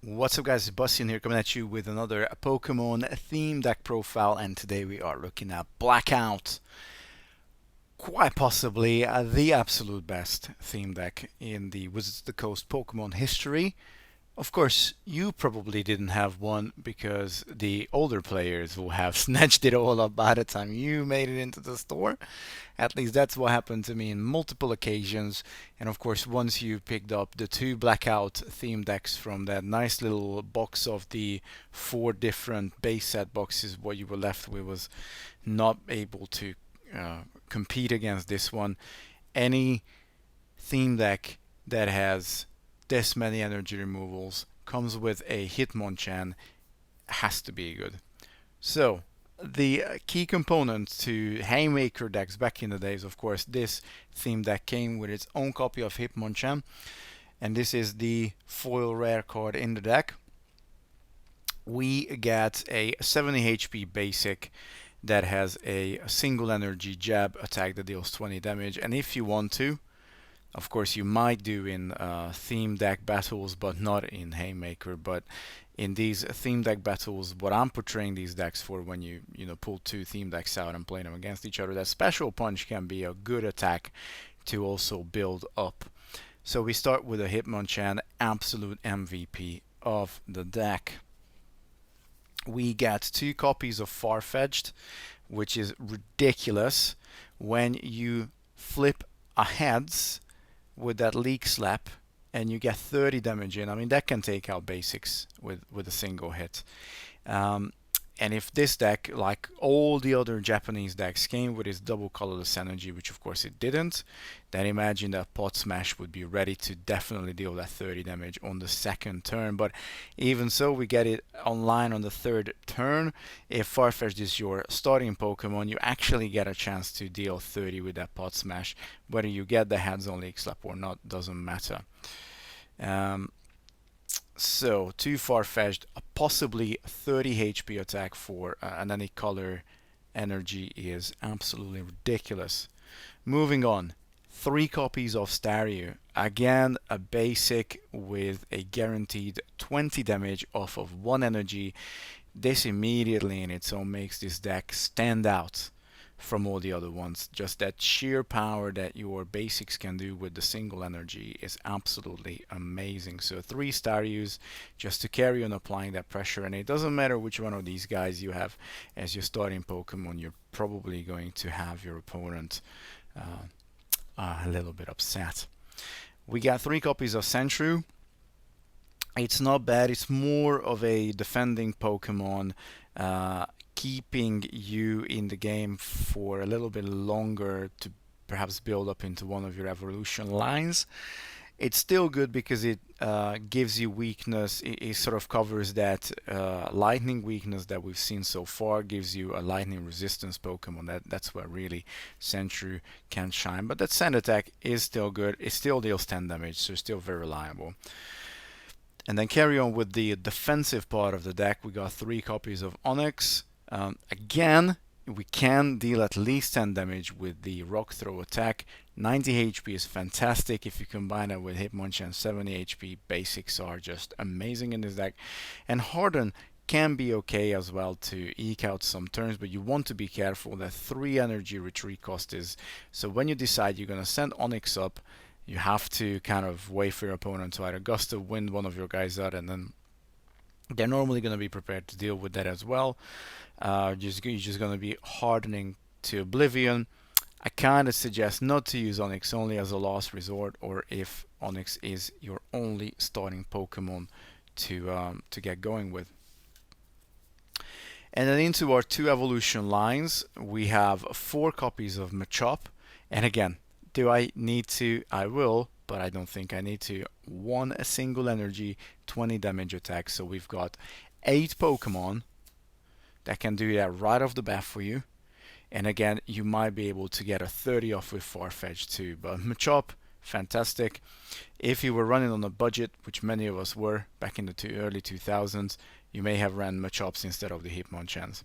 What's up guys, it's Bastian here coming at you with another Pokemon theme deck profile, and today we are looking at Blackout. Quite possibly the absolute best theme deck in the Wizards of the Coast Pokemon history. Of course, you probably didn't have one because the older players will have snatched it all up by the time you made it into the store. At least that's what happened to me in multiple occasions. And of course, once you picked up the two Blackout theme decks from that nice little box of the four different base set boxes, what you were left with was not able to compete against this one. Any theme deck that has this many energy removals, comes with a Hitmonchan, has to be good. So, the key component to Haymaker decks back in the days, of course, this theme deck came with its own copy of Hitmonchan, and this is the foil rare card in the deck. We get a 70 HP basic that has a single energy jab attack that deals 20 damage, and if you want to, of course, you might do in theme deck battles, but not in Haymaker. But in these theme deck battles, what I'm portraying these decks for, when you pull two theme decks out and play them against each other, that special punch can be a good attack to also build up. So we start with a Hitmonchan, absolute MVP of the deck. We get two copies of Farfetch'd, which is ridiculous. When you flip a heads with that leak slap and you get 30 damage in, I mean, that can take out basics with a single hit. And if this deck, like all the other Japanese decks, came with its double colorless energy, which of course it didn't, then imagine that Pot Smash would be ready to definitely deal that 30 damage on the second turn. But even so, we get it online on the third turn. If Farfetch'd is your starting Pokemon, you actually get a chance to deal 30 with that Pot Smash. Whether you get the hands-on Leak Slap or not doesn't matter. So, too far-fetched, a possibly 30 HP attack for an any color energy is absolutely ridiculous. Moving on, 3 copies of Staryu. Again, a basic with a guaranteed 20 damage off of 1 energy. This immediately in its own makes this deck stand out from all the other ones. Just that sheer power that your basics can do with the single energy is absolutely amazing. So 3 Staryus just to carry on applying that pressure, and it doesn't matter which one of these guys you have as your starting Pokemon, you're probably going to have your opponent a little bit upset. We got 3 copies of Sentru. It's not bad, it's more of a defending Pokemon, keeping you in the game for a little bit longer to perhaps build up into one of your evolution lines. It's still good because it gives you weakness. It sort of covers that lightning weakness that we've seen so far, gives you a lightning resistance Pokemon. That's where really Sentry can shine. But that Sand attack is still good. It still deals 10 damage, so it's still very reliable. And then carry on with the defensive part of the deck. We got 3 copies of Onyx. Again, we can deal at least 10 damage with the Rock Throw attack. 90 HP is fantastic. If you combine it with Hitmonchan 70 HP, basics are just amazing in this deck. And Harden can be okay as well to eke out some turns, but you want to be careful that 3 energy retreat cost is. So when you decide you're going to send Onyx up, you have to kind of wait for your opponent to either gust of wind one of your guys out, and then they're normally going to be prepared to deal with that as well. You're just going to be hardening to oblivion. I kind of suggest not to use Onyx only as a last resort, or if Onyx is your only starting Pokemon to get going with. And then into our 2 evolution lines, we have 4 copies of Machop. And again, do I need to? I will, but I don't think I need to. 1 single energy, 20 damage attack. So we've got 8 Pokemon that can do that right off the bat for you. And again, you might be able to get a 30 off with Farfetch'd too. But Machop, fantastic. If you were running on a budget, which many of us were back in the early 2000s, you may have ran Machops instead of the Hitmonchans.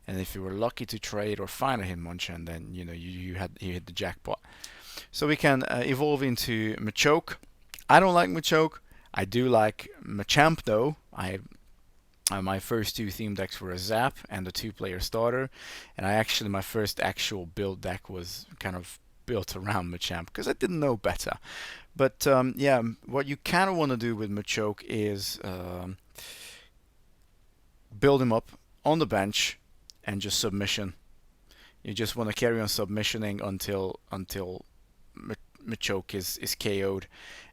And if you were lucky to trade or find a Hitmonchan, then you hit the jackpot. So we can evolve into Machoke. I don't like Machoke. I do like Machamp though. My first two theme decks were a Zap and a two-player starter, and my first actual build deck was kind of built around Machamp because I didn't know better. But yeah, what you kind of want to do with Machoke is build him up on the bench and just submission. You just want to carry on submissioning until Machoke is KO'd.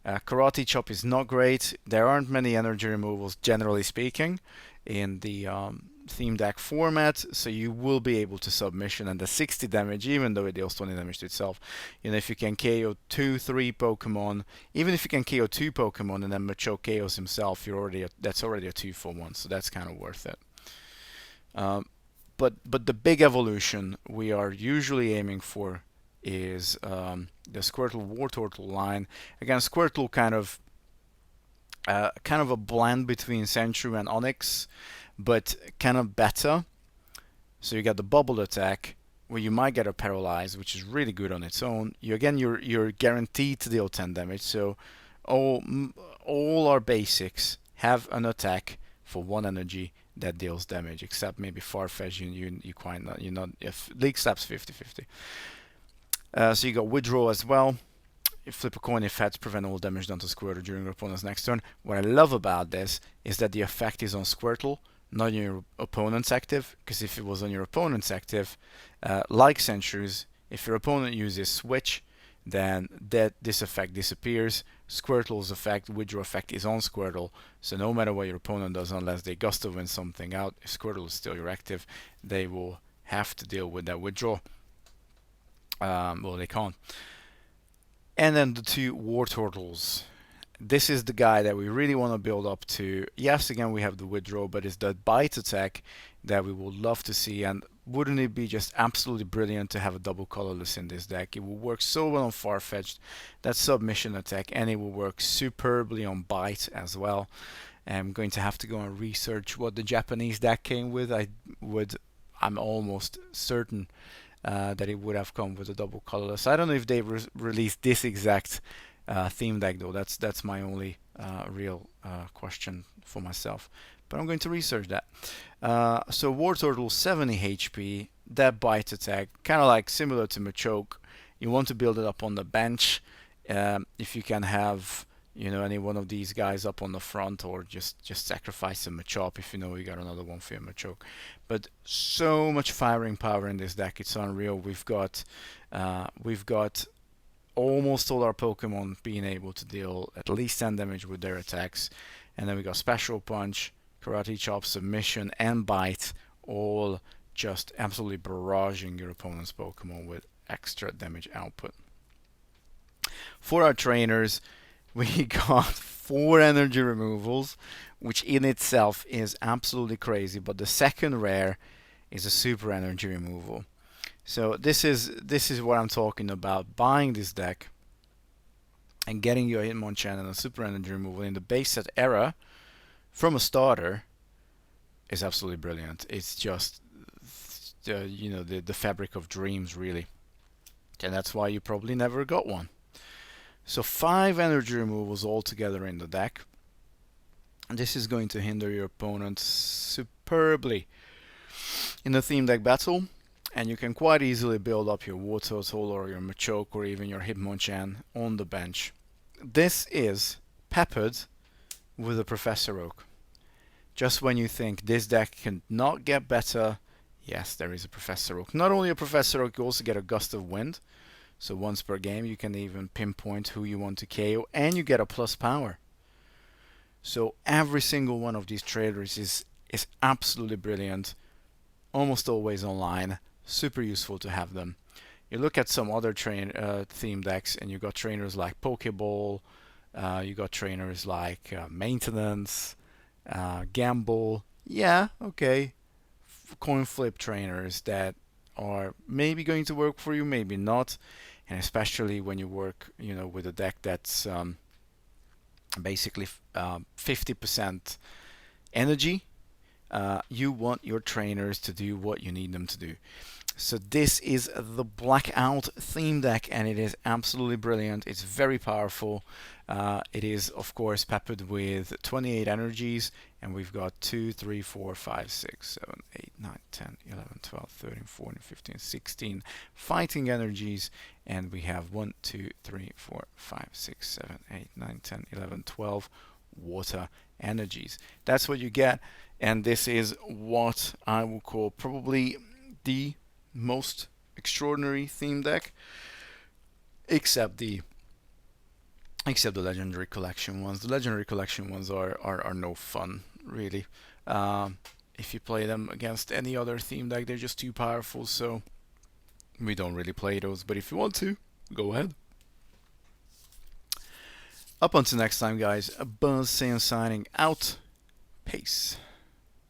Karate Chop is not great. There aren't many energy removals, generally speaking, in the theme deck format, so you will be able to submission and the 60 damage, even though it deals 20 damage to itself. You know, if you can KO 2-3 Pokemon, even if you can KO 2 Pokemon and then Machoke KOs himself, that's already a 2-for-1, so that's kind of worth it. But the big evolution we are usually aiming for is the Squirtle Wartortle line. Again, Squirtle kind of a blend between Sandshrew and Onyx, but kind of better. So you got the bubble attack, where you might get a paralyze, which is really good on its own. You're guaranteed to deal 10 damage. So all our basics have an attack for 1 energy that deals damage, except maybe Farfetch. You quite not, you're not, if League Slap's 50-50. So you got Withdraw as well. You flip a coin if heads, prevent all damage done to Squirtle during your opponent's next turn. What I love about this is that the effect is on Squirtle, not on your opponent's active, because if it was on your opponent's active, like Sandshrews, if your opponent uses Switch, then this effect disappears. Squirtle's effect, Withdraw effect, is on Squirtle, so no matter what your opponent does, unless they Gusto win something out, if Squirtle is still your active, they will have to deal with that Withdraw. Well, they can't. And then the two Wartortles. This is the guy that we really want to build up to. Yes, again, we have the Withdraw, but it's that bite attack that we would love to see. And wouldn't it be just absolutely brilliant to have a double colorless in this deck? It will work so well on Farfetch'd, that submission attack, and it will work superbly on bite as well. I'm going to have to go and research what the Japanese deck came with. I'm almost certain that it would have come with a double colorless. I don't know if they released this exact theme deck though. That's my only real question for myself. But I'm going to research that. So Wartortle 70 HP, that bite attack, kind of like similar to Machoke. You want to build it up on the bench. If you can have any one of these guys up on the front, or just sacrifice a Machop if you know you got another one for your Machoke. But so much firing power in this deck, it's unreal. We've got almost all our Pokemon being able to deal at least 10 damage with their attacks, and then we got Special Punch, Karate Chop, Submission, and Bite, all just absolutely barraging your opponent's Pokemon with extra damage output. For our trainers, we got 4 energy removals, which in itself is absolutely crazy, but the second rare is a super energy removal. So this is what I'm talking about. Buying this deck and getting your Hitmonchan and a super energy removal in the base set era from a starter is absolutely brilliant. It's just the fabric of dreams, really, and that's why you probably never got one. So 5 energy removals altogether in the deck. This is going to hinder your opponent superbly in a theme deck battle, and you can quite easily build up your Wartortle or your Machoke or even your Hitmonchan on the bench. This is peppered with a Professor Oak. Just when you think this deck cannot get better, yes, there is a Professor Oak. Not only a Professor Oak, you also get a Gust of Wind. So once per game, you can even pinpoint who you want to KO, and you get a plus power. So every single one of these traders is absolutely brilliant, almost always online, super useful to have them. You look at some other theme decks, and you got trainers like Pokeball, you got trainers like Maintenance, Gamble. Yeah, okay, coin flip trainers that are maybe going to work for you, maybe not, and especially when you work, with a deck that's basically 50% energy. You want your trainers to do what you need them to do. So this is the Blackout theme deck, and it is absolutely brilliant. It's very powerful. It is, of course, peppered with 28 energies, and we've got 2, 3, 4, 5, 6, 7, 8, 9, 10, 11, 12, 13, 14, 15, 16 fighting energies, and we have 1, 2, 3, 4, 5, 6, 7, 8, 9, 10, 11, 12 water energies. That's what you get, and this is what I will call probably the most extraordinary theme deck, except the legendary collection ones. The legendary collection ones are no fun, really. If you play them against any other theme deck, they're just too powerful, so we don't really play those. But if you want to, go ahead. Up until next time, guys, Buzz signing out. Peace.